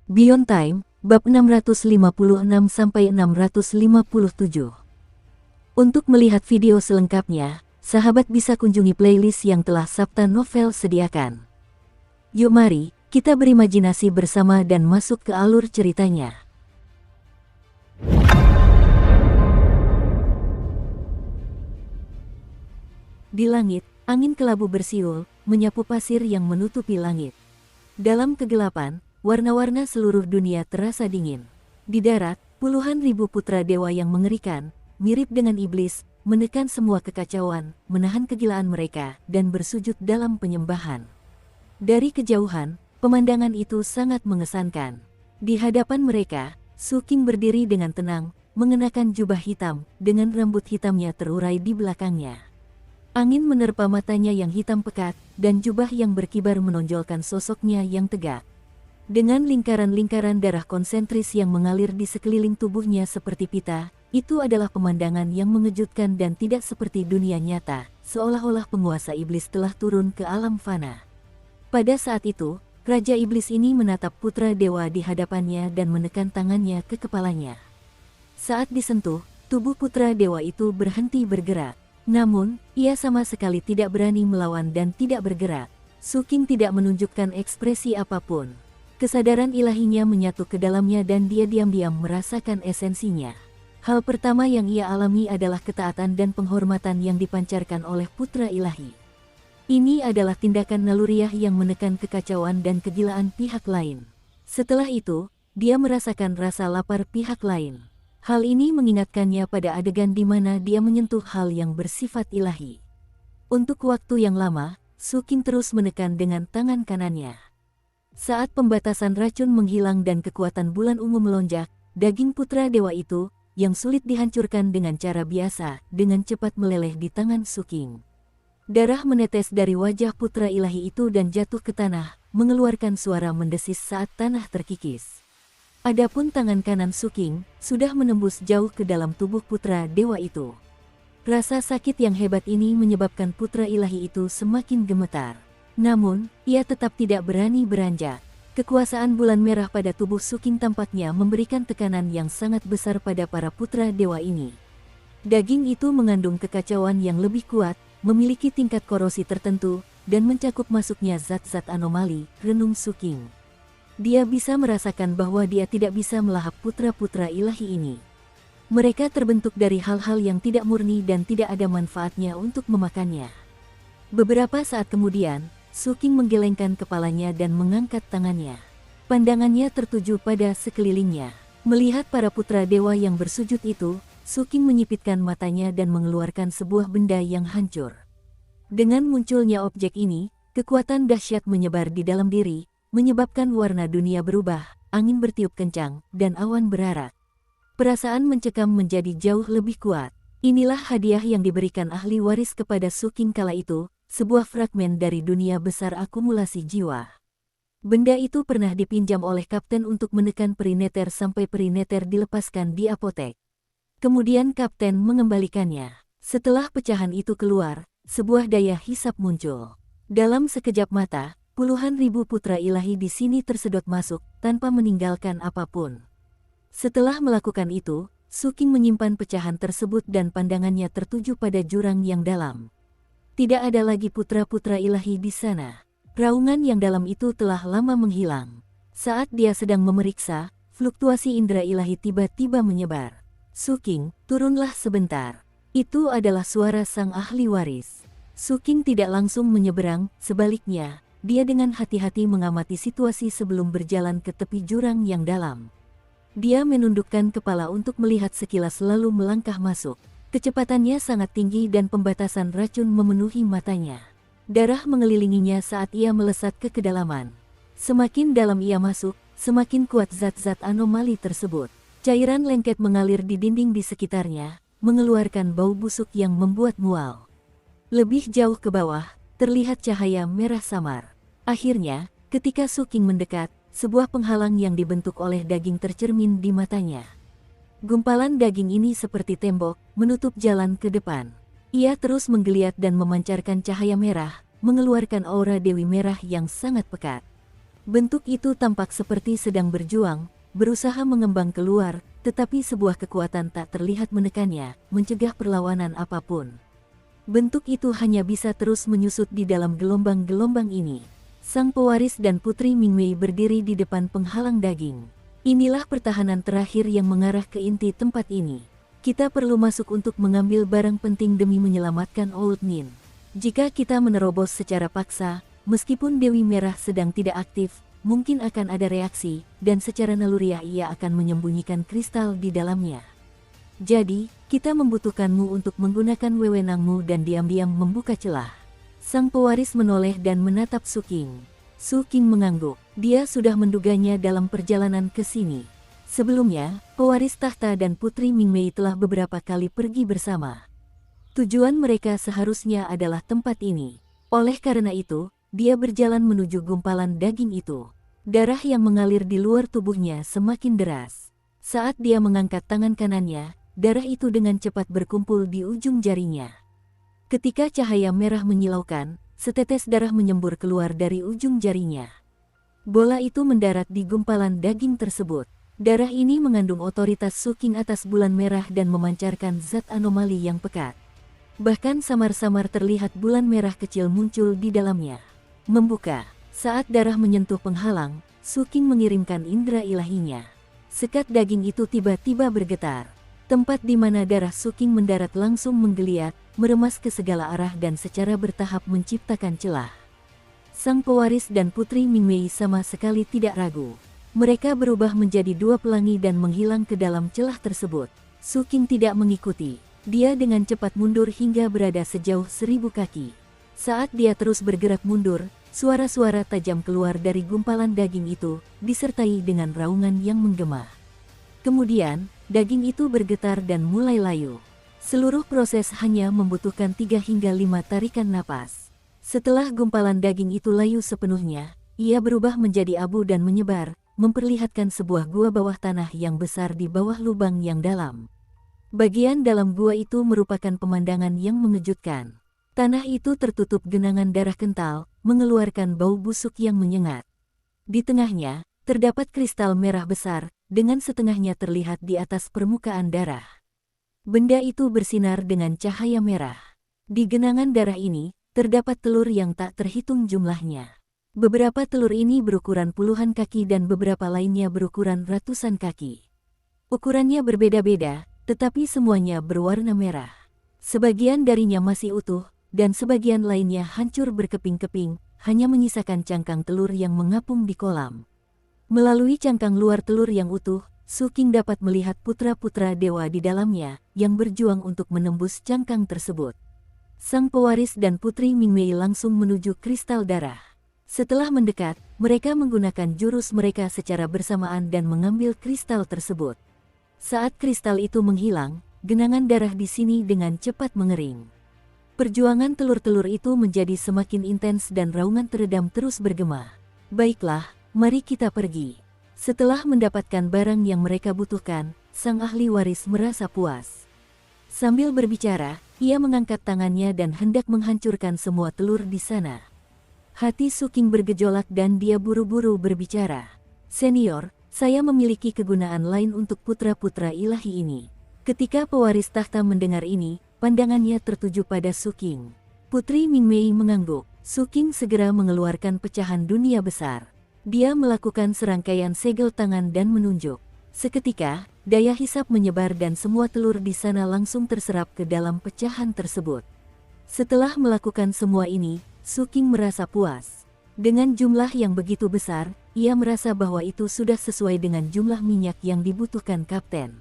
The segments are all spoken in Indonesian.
Beyond Time, bab 656-657. Untuk melihat video selengkapnya, sahabat bisa kunjungi playlist yang telah Sabta Novel sediakan. Yuk mari, kita berimajinasi bersama dan masuk ke alur ceritanya. Di langit, angin kelabu bersiul, menyapu pasir yang menutupi langit. Dalam kegelapan, warna-warna seluruh dunia terasa dingin. Di darat, puluhan ribu putra dewa yang mengerikan, mirip dengan iblis, menekan semua kekacauan, menahan kegilaan mereka, dan bersujud dalam penyembahan. Dari kejauhan, pemandangan itu sangat mengesankan. Di hadapan mereka, Su King berdiri dengan tenang, mengenakan jubah hitam, dengan rambut hitamnya terurai di belakangnya. Angin menerpa matanya yang hitam pekat, dan jubah yang berkibar menonjolkan sosoknya yang tegak. Dengan lingkaran-lingkaran darah konsentris yang mengalir di sekeliling tubuhnya seperti pita, itu adalah pemandangan yang mengejutkan dan tidak seperti dunia nyata, seolah-olah penguasa iblis telah turun ke alam fana. Pada saat itu, Raja Iblis ini menatap putra dewa di hadapannya dan menekan tangannya ke kepalanya. Saat disentuh, tubuh putra dewa itu berhenti bergerak. Namun, ia sama sekali tidak berani melawan dan tidak bergerak. Su King tidak menunjukkan ekspresi apapun. Kesadaran ilahinya menyatu ke dalamnya dan dia diam-diam merasakan esensinya. Hal pertama yang ia alami adalah ketaatan dan penghormatan yang dipancarkan oleh putra ilahi. Ini adalah tindakan naluriah yang menekan kekacauan dan kegilaan pihak lain. Setelah itu, dia merasakan rasa lapar pihak lain. Hal ini mengingatkannya pada adegan di mana dia menyentuh hal yang bersifat ilahi. Untuk waktu yang lama, Su King terus menekan dengan tangan kanannya. Saat pembatasan racun menghilang dan kekuatan bulan ungu melonjak, daging putra dewa itu, yang sulit dihancurkan dengan cara biasa, dengan cepat meleleh di tangan Su King. Darah menetes dari wajah putra ilahi itu dan jatuh ke tanah, mengeluarkan suara mendesis saat tanah terkikis. Adapun tangan kanan Su King sudah menembus jauh ke dalam tubuh putra dewa itu. Rasa sakit yang hebat ini menyebabkan putra ilahi itu semakin gemetar. Namun, ia tetap tidak berani beranjak. Kekuasaan bulan merah pada tubuh Su King tampaknya memberikan tekanan yang sangat besar pada para putra dewa ini. Daging itu mengandung kekacauan yang lebih kuat, memiliki tingkat korosi tertentu, dan mencakup masuknya zat-zat anomali, renung Su King. Dia bisa merasakan bahwa dia tidak bisa melahap putra-putra ilahi ini. Mereka terbentuk dari hal-hal yang tidak murni dan tidak ada manfaatnya untuk memakannya. Beberapa saat kemudian, Su King menggelengkan kepalanya dan mengangkat tangannya. Pandangannya tertuju pada sekelilingnya. Melihat para putra dewa yang bersujud itu, Su King menyipitkan matanya dan mengeluarkan sebuah benda yang hancur. Dengan munculnya objek ini, kekuatan dahsyat menyebar di dalam diri, menyebabkan warna dunia berubah, angin bertiup kencang, dan awan berarak. Perasaan mencekam menjadi jauh lebih kuat. Inilah hadiah yang diberikan ahli waris kepada Su King kala itu, sebuah fragmen dari dunia besar akumulasi jiwa. Benda itu pernah dipinjam oleh kapten untuk menekan perineter sampai perineter dilepaskan di apotek. Kemudian kapten mengembalikannya. Setelah pecahan itu keluar, sebuah daya hisap muncul. Dalam sekejap mata, puluhan ribu putra ilahi di sini tersedot masuk, tanpa meninggalkan apapun. Setelah melakukan itu, Su King menyimpan pecahan tersebut dan pandangannya tertuju pada jurang yang dalam. Tidak ada lagi putra-putra ilahi di sana. Raungan yang dalam itu telah lama menghilang. Saat dia sedang memeriksa, fluktuasi indera ilahi tiba-tiba menyebar. Su King, turunlah sebentar. Itu adalah suara sang ahli waris. Su King tidak langsung menyeberang, sebaliknya, dia dengan hati-hati mengamati situasi sebelum berjalan ke tepi jurang yang dalam. Dia menundukkan kepala untuk melihat sekilas lalu melangkah masuk. Kecepatannya sangat tinggi dan pembatasan racun memenuhi matanya. Darah mengelilinginya saat ia melesat ke kedalaman. Semakin dalam ia masuk, semakin kuat zat-zat anomali tersebut. Cairan lengket mengalir di dinding di sekitarnya, mengeluarkan bau busuk yang membuat mual. Lebih jauh ke bawah, terlihat cahaya merah samar. Akhirnya, ketika Su King mendekat, sebuah penghalang yang dibentuk oleh daging tercermin di matanya. Gumpalan daging ini seperti tembok, menutup jalan ke depan. Ia terus menggeliat dan memancarkan cahaya merah, mengeluarkan aura dewi merah yang sangat pekat. Bentuk itu tampak seperti sedang berjuang, berusaha mengembang keluar, tetapi sebuah kekuatan tak terlihat menekannya, mencegah perlawanan apapun. Bentuk itu hanya bisa terus menyusut di dalam gelombang-gelombang ini. Sang pewaris dan Putri Mingwei berdiri di depan penghalang daging. Inilah pertahanan terakhir yang mengarah ke inti tempat ini. Kita perlu masuk untuk mengambil barang penting demi menyelamatkan Old Nin. Jika kita menerobos secara paksa, meskipun Dewi Merah sedang tidak aktif, mungkin akan ada reaksi, dan secara naluriah ia akan menyembunyikan kristal di dalamnya. Jadi, kita membutuhkanmu untuk menggunakan wewenangmu dan diam-diam membuka celah. Sang pewaris menoleh dan menatap Su Qing. Su Qing mengangguk. Dia sudah menduganya dalam perjalanan ke sini. Sebelumnya, pewaris tahta dan Putri Mingwei telah beberapa kali pergi bersama. Tujuan mereka seharusnya adalah tempat ini. Oleh karena itu, dia berjalan menuju gumpalan daging itu. Darah yang mengalir di luar tubuhnya semakin deras. Saat dia mengangkat tangan kanannya, darah itu dengan cepat berkumpul di ujung jarinya. Ketika cahaya merah menyilaukan, setetes darah menyembur keluar dari ujung jarinya. Bola itu mendarat di gumpalan daging tersebut. Darah ini mengandung otoritas Su Qing atas bulan merah dan memancarkan zat anomali yang pekat. Bahkan samar-samar terlihat bulan merah kecil muncul di dalamnya. Membuka. Saat darah menyentuh penghalang, Su Qing mengirimkan indera ilahinya. Sekat daging itu tiba-tiba bergetar. Tempat di mana darah Su Qing mendarat langsung menggeliat, meremas ke segala arah dan secara bertahap menciptakan celah. Sang pewaris dan Putri Mingwei sama sekali tidak ragu. Mereka berubah menjadi dua pelangi dan menghilang ke dalam celah tersebut. Su Qing tidak mengikuti. Dia dengan cepat mundur hingga berada sejauh 1000 kaki. Saat dia terus bergerak mundur, suara-suara tajam keluar dari gumpalan daging itu, disertai dengan raungan yang menggema. Kemudian, daging itu bergetar dan mulai layu. Seluruh proses hanya membutuhkan 3 hingga 5 tarikan napas. Setelah gumpalan daging itu layu sepenuhnya, ia berubah menjadi abu dan menyebar, memperlihatkan sebuah gua bawah tanah yang besar di bawah lubang yang dalam. Bagian dalam gua itu merupakan pemandangan yang mengejutkan. Tanah itu tertutup genangan darah kental, mengeluarkan bau busuk yang menyengat. Di tengahnya, terdapat kristal merah besar, dengan setengahnya terlihat di atas permukaan darah. Benda itu bersinar dengan cahaya merah. Di genangan darah ini, terdapat telur yang tak terhitung jumlahnya. Beberapa telur ini berukuran puluhan kaki dan beberapa lainnya berukuran ratusan kaki. Ukurannya berbeda-beda, tetapi semuanya berwarna merah. Sebagian darinya masih utuh, dan sebagian lainnya hancur berkeping-keping, hanya menyisakan cangkang telur yang mengapung di kolam. Melalui cangkang luar telur yang utuh, Su Qing dapat melihat putra-putra dewa di dalamnya, yang berjuang untuk menembus cangkang tersebut. Sang pewaris dan Putri Mingwei langsung menuju kristal darah. Setelah mendekat, mereka menggunakan jurus mereka secara bersamaan dan mengambil kristal tersebut. Saat kristal itu menghilang, genangan darah di sini dengan cepat mengering. Perjuangan telur-telur itu menjadi semakin intens dan raungan teredam terus bergema. Baiklah, mari kita pergi. Setelah mendapatkan barang yang mereka butuhkan, sang ahli waris merasa puas. Sambil berbicara, ia mengangkat tangannya dan hendak menghancurkan semua telur di sana. Hati Su Qing bergejolak dan dia buru-buru berbicara. Senior, saya memiliki kegunaan lain untuk putra-putra ilahi ini. Ketika pewaris tahta mendengar ini, pandangannya tertuju pada Su Qing. Putri Mingwei mengangguk. Su Qing segera mengeluarkan pecahan dunia besar. Dia melakukan serangkaian segel tangan dan menunjuk. Seketika, daya hisap menyebar dan semua telur di sana langsung terserap ke dalam pecahan tersebut. Setelah melakukan semua ini, Su Qing merasa puas. Dengan jumlah yang begitu besar, ia merasa bahwa itu sudah sesuai dengan jumlah minyak yang dibutuhkan kapten.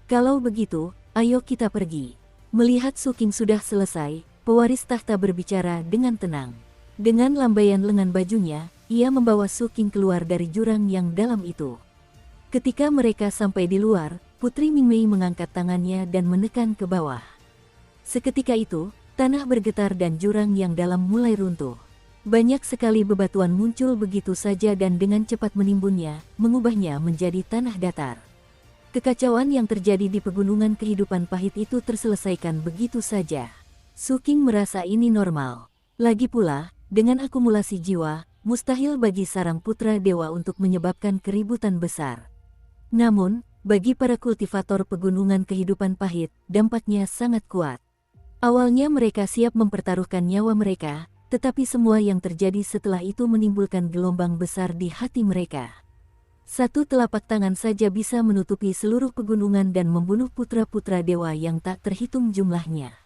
Kalau begitu, ayo kita pergi. Melihat Su Qing sudah selesai, pewaris tahta berbicara dengan tenang. Dengan lambaian lengan bajunya, ia membawa Su Qing keluar dari jurang yang dalam itu. Ketika mereka sampai di luar, Putri Mingwei mengangkat tangannya dan menekan ke bawah. Seketika itu, tanah bergetar dan jurang yang dalam mulai runtuh. Banyak sekali bebatuan muncul begitu saja dan dengan cepat menimbunnya, mengubahnya menjadi tanah datar. Kekacauan yang terjadi di pegunungan kehidupan pahit itu terselesaikan begitu saja. Su Qing merasa ini normal. Lagi pula, dengan akumulasi jiwa, mustahil bagi sarang putra dewa untuk menyebabkan keributan besar. Namun, bagi para kultivator pegunungan kehidupan pahit, dampaknya sangat kuat. Awalnya mereka siap mempertaruhkan nyawa mereka, tetapi semua yang terjadi setelah itu menimbulkan gelombang besar di hati mereka. Satu telapak tangan saja bisa menutupi seluruh pegunungan dan membunuh putra-putra dewa yang tak terhitung jumlahnya.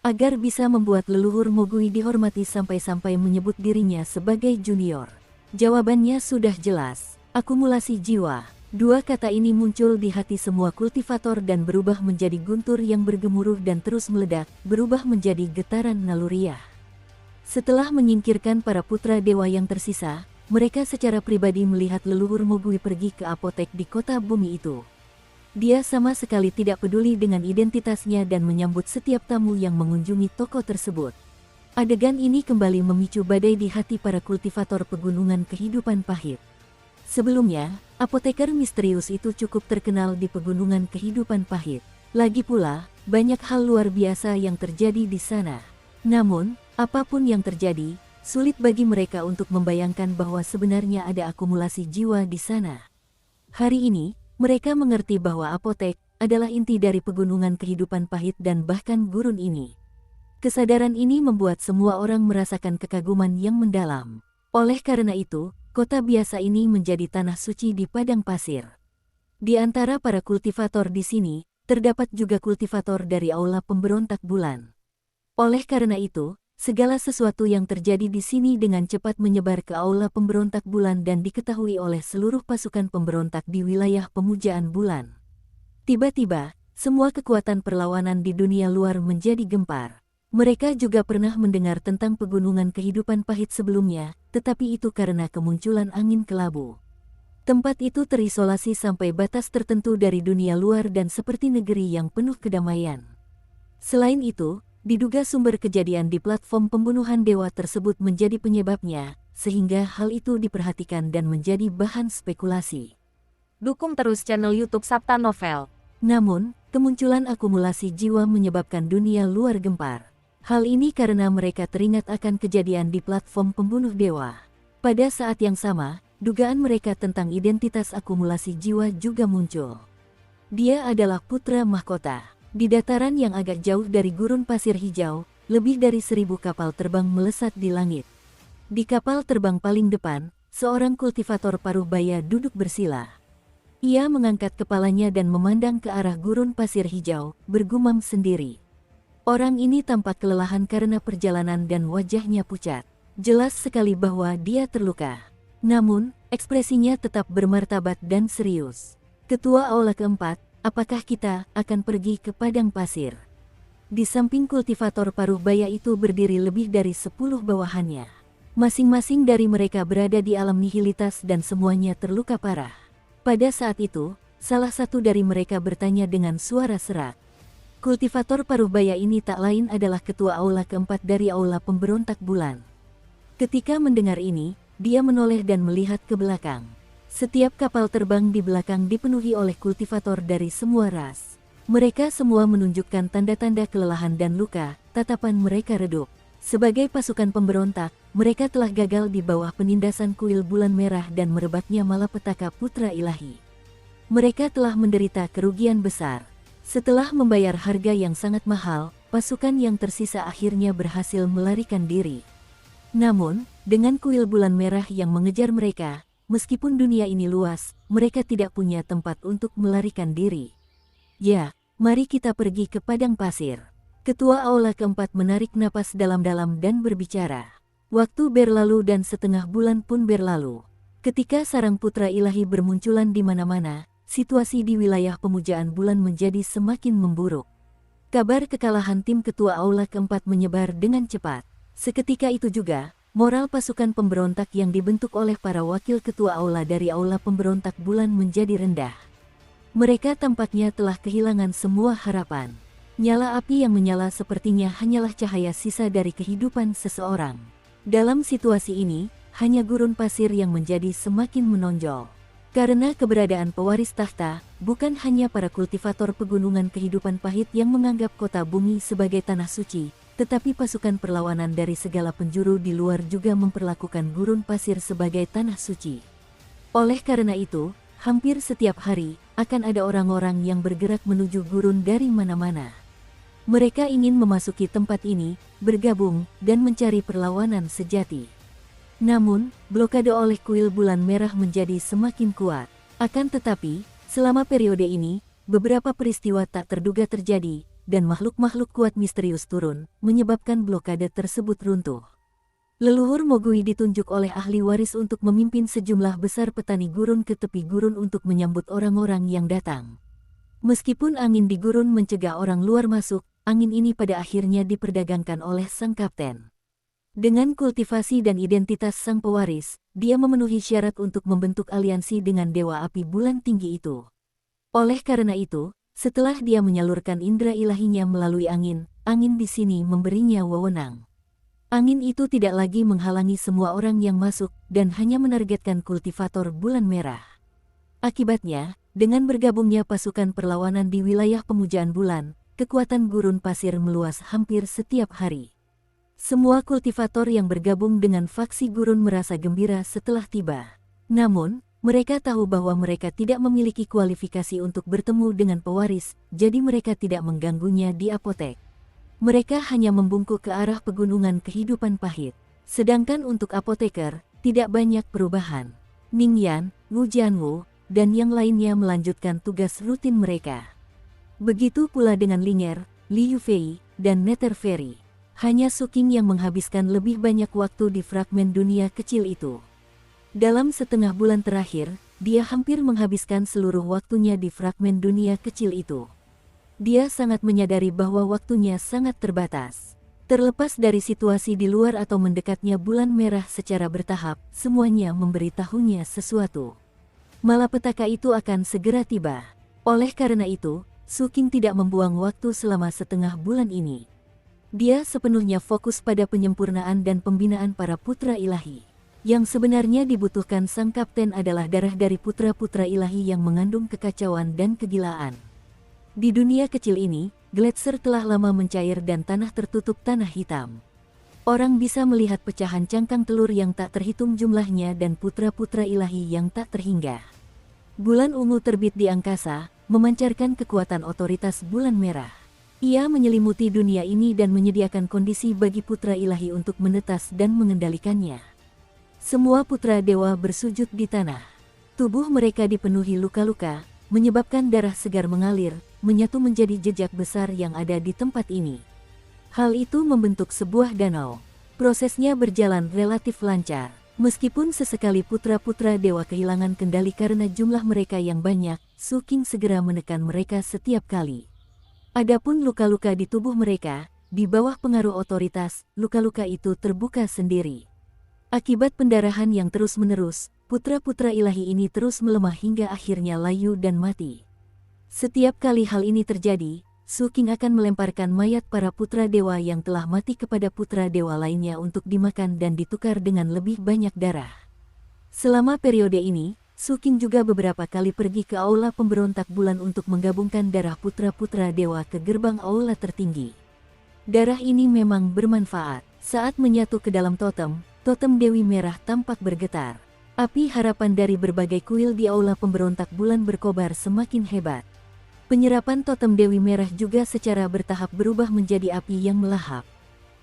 Agar bisa membuat leluhur Mogui dihormati sampai-sampai menyebut dirinya sebagai junior. Jawabannya sudah jelas, akumulasi jiwa. Dua kata ini muncul di hati semua kultivator dan berubah menjadi guntur yang bergemuruh dan terus meledak, berubah menjadi getaran naluriah. Setelah menyingkirkan para putra dewa yang tersisa, mereka secara pribadi melihat leluhur Mogui pergi ke apotek di kota bumi itu. Dia sama sekali tidak peduli dengan identitasnya dan menyambut setiap tamu yang mengunjungi toko tersebut. Adegan ini kembali memicu badai di hati para kultivator pegunungan kehidupan pahit. Sebelumnya, apoteker misterius itu cukup terkenal di pegunungan kehidupan pahit. Lagi pula, banyak hal luar biasa yang terjadi di sana. Namun, apapun yang terjadi, sulit bagi mereka untuk membayangkan bahwa sebenarnya ada akumulasi jiwa di sana. Hari ini, mereka mengerti bahwa apotek adalah inti dari pegunungan kehidupan pahit dan bahkan gurun ini. Kesadaran ini membuat semua orang merasakan kekaguman yang mendalam. Oleh karena itu, kota biasa ini menjadi tanah suci di padang pasir. Di antara para kultivator di sini, terdapat juga kultivator dari aula pemberontak bulan. Oleh karena itu, segala sesuatu yang terjadi di sini dengan cepat menyebar ke aula pemberontak bulan dan diketahui oleh seluruh pasukan pemberontak di wilayah pemujaan bulan. Tiba-tiba, semua kekuatan perlawanan di dunia luar menjadi gempar. Mereka juga pernah mendengar tentang pegunungan kehidupan pahit sebelumnya, tetapi itu karena kemunculan angin kelabu. Tempat itu terisolasi sampai batas tertentu dari dunia luar dan seperti negeri yang penuh kedamaian. Selain itu, diduga sumber kejadian di platform pembunuhan dewa tersebut menjadi penyebabnya, sehingga hal itu diperhatikan dan menjadi bahan spekulasi. Dukung terus channel YouTube Sabta Novel. Namun, kemunculan akumulasi jiwa menyebabkan dunia luar gempar. Hal ini karena mereka teringat akan kejadian di platform pembunuh dewa. Pada saat yang sama, dugaan mereka tentang identitas akumulasi jiwa juga muncul. Dia adalah putra mahkota. Di dataran yang agak jauh dari gurun pasir hijau, lebih dari 1000 kapal terbang melesat di langit. Di kapal terbang paling depan, seorang kultivator paruh baya duduk bersila. Ia mengangkat kepalanya dan memandang ke arah gurun pasir hijau, bergumam sendiri. Orang ini tampak kelelahan karena perjalanan dan wajahnya pucat. Jelas sekali bahwa dia terluka. Namun, ekspresinya tetap bermartabat dan serius. Ketua Aula keempat, apakah kita akan pergi ke padang pasir? Di samping kultivator paruh baya itu berdiri lebih dari 10 bawahannya. Masing-masing dari mereka berada di alam nihilitas dan semuanya terluka parah. Pada saat itu, salah satu dari mereka bertanya dengan suara serak. Kultivator paruh baya ini tak lain adalah ketua aula keempat dari aula pemberontak bulan. Ketika mendengar ini, dia menoleh dan melihat ke belakang. Setiap kapal terbang di belakang dipenuhi oleh kultivator dari semua ras. Mereka semua menunjukkan tanda-tanda kelelahan dan luka, tatapan mereka redup. Sebagai pasukan pemberontak, mereka telah gagal di bawah penindasan kuil bulan merah dan merebaknya malapetaka putra ilahi. Mereka telah menderita kerugian besar. Setelah membayar harga yang sangat mahal, pasukan yang tersisa akhirnya berhasil melarikan diri. Namun, dengan kuil bulan merah yang mengejar mereka, meskipun dunia ini luas, mereka tidak punya tempat untuk melarikan diri. Ya, mari kita pergi ke padang pasir. Ketua aula keempat menarik napas dalam-dalam dan berbicara. Waktu berlalu dan setengah bulan pun berlalu. Ketika sarang putra ilahi bermunculan di mana-mana, situasi di wilayah pemujaan bulan menjadi semakin memburuk. Kabar kekalahan tim ketua aula keempat menyebar dengan cepat. Seketika itu juga, moral pasukan pemberontak yang dibentuk oleh para wakil ketua aula dari aula pemberontak bulan menjadi rendah. Mereka tampaknya telah kehilangan semua harapan. Nyala api yang menyala sepertinya hanyalah cahaya sisa dari kehidupan seseorang. Dalam situasi ini, hanya gurun pasir yang menjadi semakin menonjol. Karena keberadaan pewaris tahta, bukan hanya para kultivator pegunungan kehidupan pahit yang menganggap kota bumi sebagai tanah suci, tetapi pasukan perlawanan dari segala penjuru di luar juga memperlakukan gurun pasir sebagai tanah suci. Oleh karena itu, hampir setiap hari, akan ada orang-orang yang bergerak menuju gurun dari mana-mana. Mereka ingin memasuki tempat ini, bergabung, dan mencari perlawanan sejati. Namun, blokade oleh kuil bulan merah menjadi semakin kuat. Akan tetapi, selama periode ini, beberapa peristiwa tak terduga terjadi, dan makhluk-makhluk kuat misterius turun, menyebabkan blokade tersebut runtuh. Leluhur Mogui ditunjuk oleh ahli waris untuk memimpin sejumlah besar petani gurun ke tepi gurun untuk menyambut orang-orang yang datang. Meskipun angin di gurun mencegah orang luar masuk, angin ini pada akhirnya diperdagangkan oleh sang kapten. Dengan kultivasi dan identitas sang pewaris, dia memenuhi syarat untuk membentuk aliansi dengan Dewa Api Bulan Tinggi itu. Oleh karena itu, setelah dia menyalurkan indera ilahinya melalui angin di sini memberinya wewenang. Angin itu tidak lagi menghalangi semua orang yang masuk dan hanya menargetkan kultivator bulan merah. Akibatnya, dengan bergabungnya pasukan perlawanan di wilayah pemujaan bulan, kekuatan gurun pasir meluas hampir setiap hari. Semua kultivator yang bergabung dengan faksi gurun merasa gembira setelah tiba. Namun, mereka tahu bahwa mereka tidak memiliki kualifikasi untuk bertemu dengan pewaris, jadi mereka tidak mengganggunya di apotek. Mereka hanya membungkuk ke arah pegunungan kehidupan pahit. Sedangkan untuk apoteker, tidak banyak perubahan. Ning Yan, Wu Jianwu, dan yang lainnya melanjutkan tugas rutin mereka. Begitu pula dengan Linger, Li Yufei, dan Nether Fairy. Hanya Su Qing yang menghabiskan lebih banyak waktu di fragmen dunia kecil itu. Dalam setengah bulan terakhir, dia hampir menghabiskan seluruh waktunya di fragmen dunia kecil itu. Dia sangat menyadari bahwa waktunya sangat terbatas. Terlepas dari situasi di luar atau mendekatnya bulan merah secara bertahap, semuanya memberitahunya sesuatu. Malapetaka itu akan segera tiba. Oleh karena itu, Su Qing tidak membuang waktu selama setengah bulan ini. Dia sepenuhnya fokus pada penyempurnaan dan pembinaan para putra ilahi. Yang sebenarnya dibutuhkan sang kapten adalah darah dari putra-putra ilahi yang mengandung kekacauan dan kegilaan. Di dunia kecil ini, gletser telah lama mencair dan tanah tertutup tanah hitam. Orang bisa melihat pecahan cangkang telur yang tak terhitung jumlahnya dan putra-putra ilahi yang tak terhingga. Bulan ungu terbit di angkasa, memancarkan kekuatan otoritas bulan merah. Ia menyelimuti dunia ini dan menyediakan kondisi bagi putra ilahi untuk menetas dan mengendalikannya. Semua putra dewa bersujud di tanah. Tubuh mereka dipenuhi luka-luka, menyebabkan darah segar mengalir, menyatu menjadi jejak besar yang ada di tempat ini. Hal itu membentuk sebuah danau. Prosesnya berjalan relatif lancar. Meskipun sesekali putra-putra dewa kehilangan kendali karena jumlah mereka yang banyak, Su Qing segera menekan mereka setiap kali. Adapun luka-luka di tubuh mereka, di bawah pengaruh otoritas, luka-luka itu terbuka sendiri. Akibat pendarahan yang terus-menerus, putra-putra ilahi ini terus melemah hingga akhirnya layu dan mati. Setiap kali hal ini terjadi, Su Qing akan melemparkan mayat para putra dewa yang telah mati kepada putra dewa lainnya untuk dimakan dan ditukar dengan lebih banyak darah. Selama periode ini, Su Qing juga beberapa kali pergi ke aula pemberontak bulan untuk menggabungkan darah putra-putra dewa ke gerbang aula tertinggi. Darah ini memang bermanfaat. Saat menyatu ke dalam totem Dewi Merah tampak bergetar. Api harapan dari berbagai kuil di aula pemberontak bulan berkobar semakin hebat. Penyerapan totem Dewi Merah juga secara bertahap berubah menjadi api yang melahap.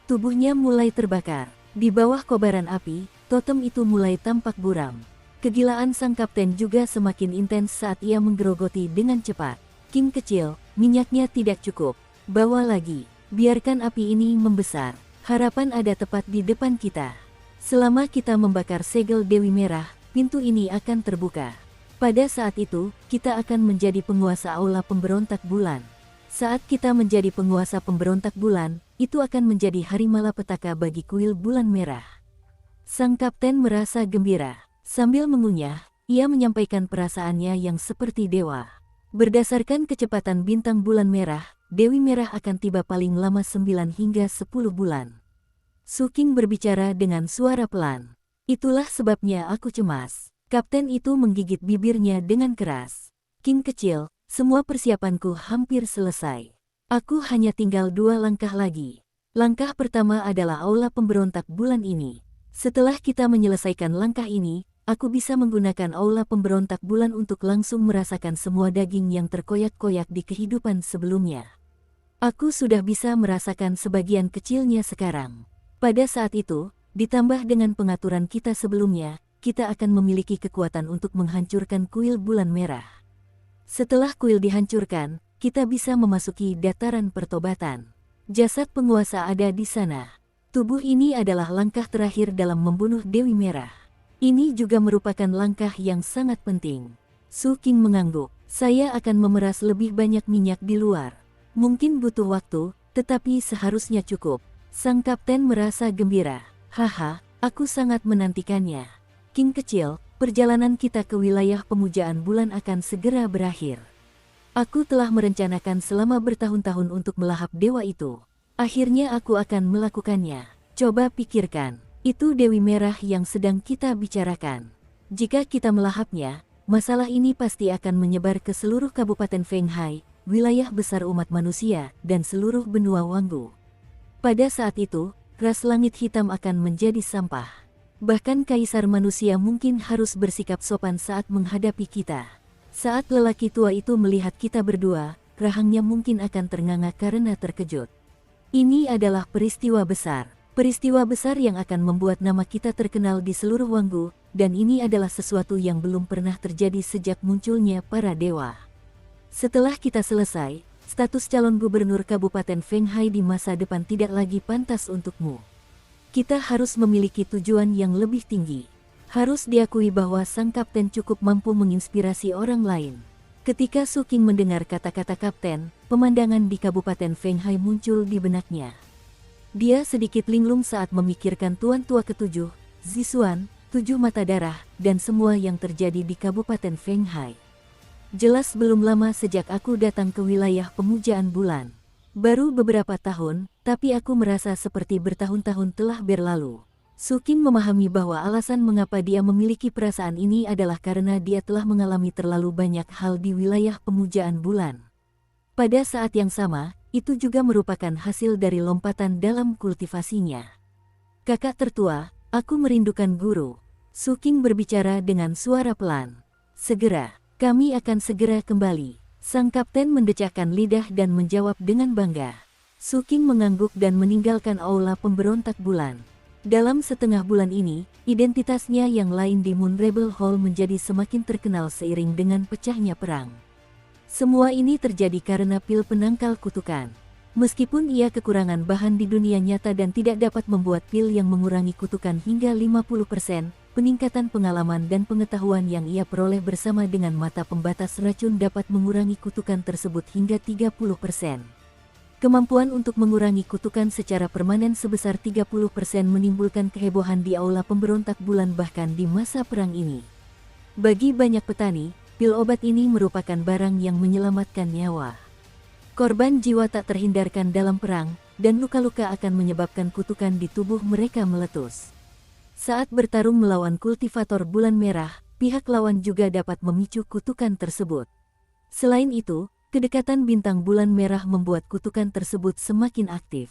Tubuhnya mulai terbakar. Di bawah kobaran api, totem itu mulai tampak buram. Kegilaan sang kapten juga semakin intens saat ia menggerogoti dengan cepat. King kecil, minyaknya tidak cukup. Bawa lagi, biarkan api ini membesar. Harapan ada tepat di depan kita. Selama kita membakar segel Dewi Merah, pintu ini akan terbuka. Pada saat itu, kita akan menjadi penguasa aula pemberontak bulan. Saat kita menjadi penguasa pemberontak bulan, itu akan menjadi hari malapetaka bagi kuil bulan merah. Sang kapten merasa gembira. Sambil mengunyah, ia menyampaikan perasaannya yang seperti dewa. Berdasarkan kecepatan bintang bulan merah, Dewi Merah akan tiba paling lama 9 hingga 10 bulan. Su Qing berbicara dengan suara pelan. Itulah sebabnya aku cemas. Kapten itu menggigit bibirnya dengan keras. King kecil, semua persiapanku hampir selesai. Aku hanya tinggal 2 langkah lagi. Langkah pertama adalah aula pemberontak bulan ini. Setelah kita menyelesaikan langkah ini, aku bisa menggunakan aula pemberontak bulan untuk langsung merasakan semua daging yang terkoyak-koyak di kehidupan sebelumnya. Aku sudah bisa merasakan sebagian kecilnya sekarang. Pada saat itu, ditambah dengan pengaturan kita sebelumnya, kita akan memiliki kekuatan untuk menghancurkan kuil bulan merah. Setelah kuil dihancurkan, kita bisa memasuki dataran pertobatan. Jasad penguasa ada di sana. Tubuh ini adalah langkah terakhir dalam membunuh Dewi Merah. Ini juga merupakan langkah yang sangat penting. Su King mengangguk. Saya akan memeras lebih banyak minyak di luar. Mungkin butuh waktu, tetapi seharusnya cukup. Sang kapten merasa gembira. Haha, aku sangat menantikannya. King kecil, perjalanan kita ke wilayah pemujaan bulan akan segera berakhir. Aku telah merencanakan selama bertahun-tahun untuk melahap dewa itu. Akhirnya aku akan melakukannya. Coba pikirkan, itu Dewi Merah yang sedang kita bicarakan. Jika kita melahapnya, masalah ini pasti akan menyebar ke seluruh Kabupaten Fenghai, wilayah besar umat manusia, dan seluruh benua Wanggu. Pada saat itu, ras langit hitam akan menjadi sampah. Bahkan kaisar manusia mungkin harus bersikap sopan saat menghadapi kita. Saat lelaki tua itu melihat kita berdua, rahangnya mungkin akan ternganga karena terkejut. Ini adalah peristiwa besar yang akan membuat nama kita terkenal di seluruh Wanggu, dan ini adalah sesuatu yang belum pernah terjadi sejak munculnya para dewa. Setelah kita selesai, status calon gubernur Kabupaten Fenghai di masa depan tidak lagi pantas untukmu. Kita harus memiliki tujuan yang lebih tinggi. Harus diakui bahwa sang kapten cukup mampu menginspirasi orang lain. Ketika Su King mendengar kata-kata kapten, pemandangan di Kabupaten Fenghai muncul di benaknya. Dia sedikit linglung saat memikirkan Tuan Tua Ketujuh, Zisuan, Tujuh Mata Darah, dan semua yang terjadi di Kabupaten Fenghai. Jelas belum lama sejak aku datang ke wilayah pemujaan bulan. Baru beberapa tahun, tapi aku merasa seperti bertahun-tahun telah berlalu. Su King memahami bahwa alasan mengapa dia memiliki perasaan ini adalah karena dia telah mengalami terlalu banyak hal di wilayah pemujaan bulan. Pada saat yang sama, itu juga merupakan hasil dari lompatan dalam kultivasinya. Kakak tertua, aku merindukan guru. Su King berbicara dengan suara pelan. Segera, kami akan segera kembali. Sang kapten mendecakkan lidah dan menjawab dengan bangga. Su King mengangguk dan meninggalkan aula pemberontak bulan. Dalam setengah bulan ini, identitasnya yang lain di Moon Rebel Hall menjadi semakin terkenal seiring dengan pecahnya perang. Semua ini terjadi karena pil penangkal kutukan. Meskipun ia kekurangan bahan di dunia nyata dan tidak dapat membuat pil yang mengurangi kutukan hingga 50%, peningkatan pengalaman dan pengetahuan yang ia peroleh bersama dengan mata pembatas racun dapat mengurangi kutukan tersebut hingga 30%. Kemampuan untuk mengurangi kutukan secara permanen sebesar 30% menimbulkan kehebohan di aula pemberontak bulan bahkan di masa perang ini. Bagi banyak petani, pil obat ini merupakan barang yang menyelamatkan nyawa. Korban jiwa tak terhindarkan dalam perang, dan luka-luka akan menyebabkan kutukan di tubuh mereka meletus. Saat bertarung melawan kultivator bulan merah, pihak lawan juga dapat memicu kutukan tersebut. Selain itu, kedekatan bintang bulan merah membuat kutukan tersebut semakin aktif.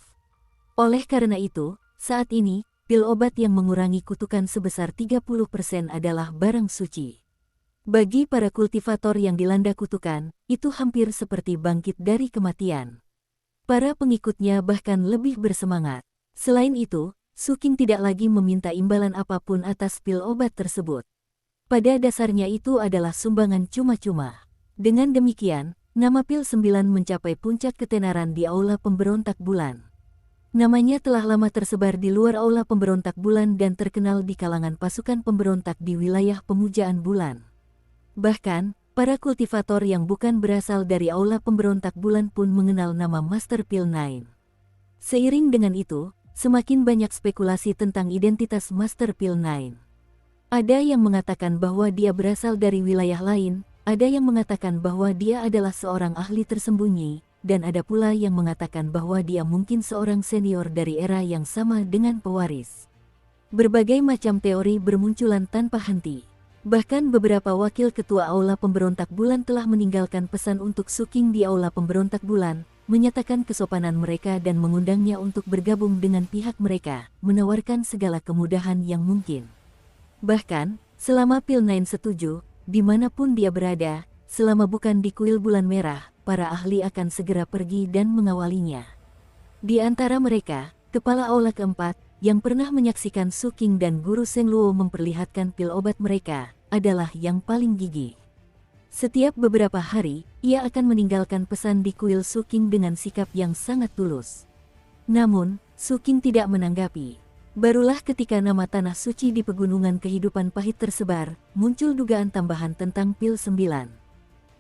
Oleh karena itu, saat ini, pil obat yang mengurangi kutukan sebesar 30% adalah barang suci. Bagi para kultivator yang dilanda kutukan, itu hampir seperti bangkit dari kematian. Para pengikutnya bahkan lebih bersemangat. Selain itu, Su King tidak lagi meminta imbalan apapun atas pil obat tersebut. Pada dasarnya itu adalah sumbangan cuma-cuma. Dengan demikian, nama pil 9 mencapai puncak ketenaran di aula pemberontak bulan. Namanya telah lama tersebar di luar aula pemberontak bulan dan terkenal di kalangan pasukan pemberontak di wilayah pemujaan bulan. Bahkan, para kultivator yang bukan berasal dari aula pemberontak bulan pun mengenal nama Master Pil 9. Seiring dengan itu, semakin banyak spekulasi tentang identitas Master Pil 9. Ada yang mengatakan bahwa dia berasal dari wilayah lain, ada yang mengatakan bahwa dia adalah seorang ahli tersembunyi, dan ada pula yang mengatakan bahwa dia mungkin seorang senior dari era yang sama dengan pewaris. Berbagai macam teori bermunculan tanpa henti. Bahkan beberapa wakil ketua aula pemberontak bulan telah meninggalkan pesan untuk Su King di aula pemberontak bulan, menyatakan kesopanan mereka dan mengundangnya untuk bergabung dengan pihak mereka, menawarkan segala kemudahan yang mungkin. Bahkan, selama Pil9 setuju, dimanapun dia berada, selama bukan di kuil bulan merah, para ahli akan segera pergi dan mengawalinya. Di antara mereka, kepala aula keempat, yang pernah menyaksikan Su Qing dan Guru Seng Luo memperlihatkan pil obat mereka, adalah yang paling gigih. Setiap beberapa hari, ia akan meninggalkan pesan di kuil Su Qing dengan sikap yang sangat tulus. Namun, Su Qing tidak menanggapi. Barulah ketika nama tanah suci di pegunungan kehidupan pahit tersebar, muncul dugaan tambahan tentang Pil9.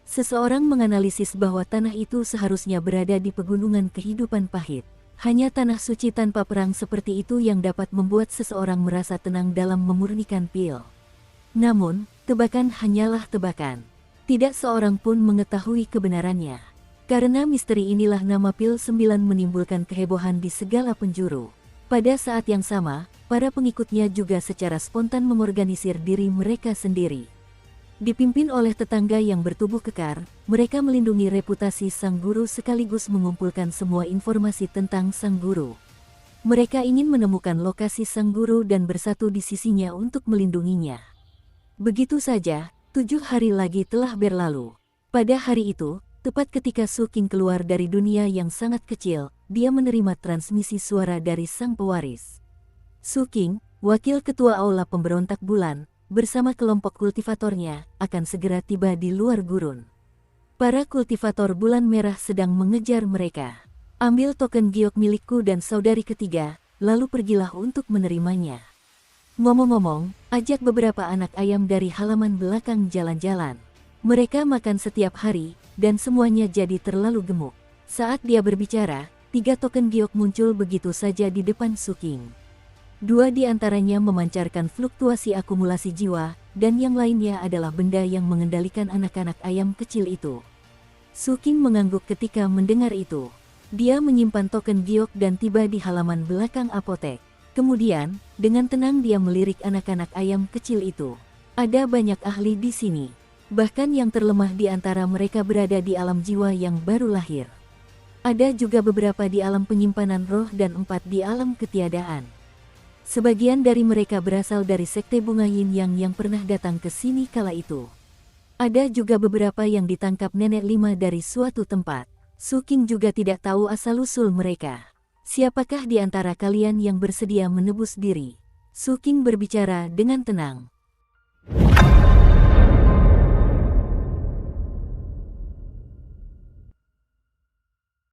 Seseorang menganalisis bahwa tanah itu seharusnya berada di pegunungan kehidupan pahit. Hanya tanah suci tanpa perang seperti itu yang dapat membuat seseorang merasa tenang dalam memurnikan pil. Namun, tebakan hanyalah tebakan. Tidak seorang pun mengetahui kebenarannya. Karena misteri inilah nama Pil9 menimbulkan kehebohan di segala penjuru. Pada saat yang sama, para pengikutnya juga secara spontan mengorganisir diri mereka sendiri. Dipimpin oleh tetangga yang bertubuh kekar, mereka melindungi reputasi sang guru sekaligus mengumpulkan semua informasi tentang sang guru. Mereka ingin menemukan lokasi sang guru dan bersatu di sisinya untuk melindunginya. Begitu saja, 7 hari lagi telah berlalu. Pada hari itu, tepat ketika Su Qing keluar dari dunia yang sangat kecil, dia menerima transmisi suara dari sang pewaris. Su Qing, wakil ketua aula pemberontak bulan, bersama kelompok kultivatornya, akan segera tiba di luar gurun. Para kultivator bulan merah sedang mengejar mereka. Ambil token giok milikku dan saudari ketiga, lalu pergilah untuk menerimanya. Ngomong-ngomong, ajak beberapa anak ayam dari halaman belakang jalan-jalan. Mereka makan setiap hari, dan semuanya jadi terlalu gemuk. Saat dia berbicara, 3 token giok muncul begitu saja di depan Su Qing. 2 di antaranya memancarkan fluktuasi akumulasi jiwa, dan yang lainnya adalah benda yang mengendalikan anak-anak ayam kecil itu. Su Qing mengangguk ketika mendengar itu. Dia menyimpan token giok dan tiba di halaman belakang apotek. Kemudian, dengan tenang dia melirik anak-anak ayam kecil itu. Ada banyak ahli di sini. Bahkan yang terlemah di antara mereka berada di alam jiwa yang baru lahir. Ada juga beberapa di alam penyimpanan roh dan 4 di alam ketiadaan. Sebagian dari mereka berasal dari sekte bunga yin yang pernah datang ke sini kala itu. Ada juga beberapa yang ditangkap nenek 5 dari suatu tempat. Su Qing juga tidak tahu asal-usul mereka. Siapakah di antara kalian yang bersedia menebus diri? Su Qing berbicara dengan tenang.